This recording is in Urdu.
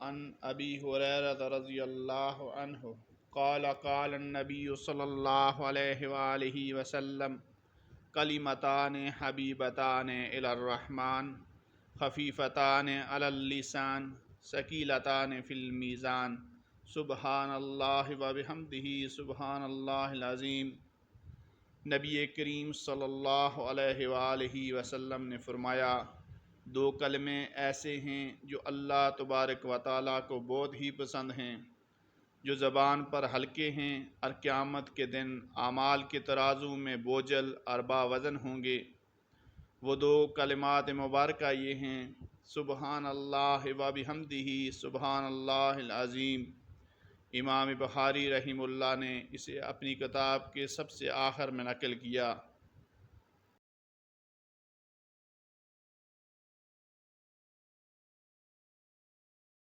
عن ابی ہریرہ رضی اللہ عنہ قال قال النبی صلی اللہ علیہ وآلہ وسلم کلمتان حبیبتان الی الرحمن خفیفتان علی اللسان ثقیلتان فی المیزان سبحان اللہ وبحمدہ سبحان اللہ العظیم۔ نبی کریم صلی اللہ علیہ وآلہ وسلم نے فرمایا، دو کلمے ایسے ہیں جو اللہ تبارک و تعالیٰ کو بہت ہی پسند ہیں، جو زبان پر ہلکے ہیں اور قیامت کے دن اعمال کے ترازو میں بوجھل اور باوزن ہوں گے۔ وہ دو کلمات مبارکہ یہ ہیں، سبحان اللہ و بحمدہ سبحان اللہ العظیم۔ امام بخاری رحمہ اللہ نے اسے اپنی کتاب کے سب سے آخر میں نقل کیا۔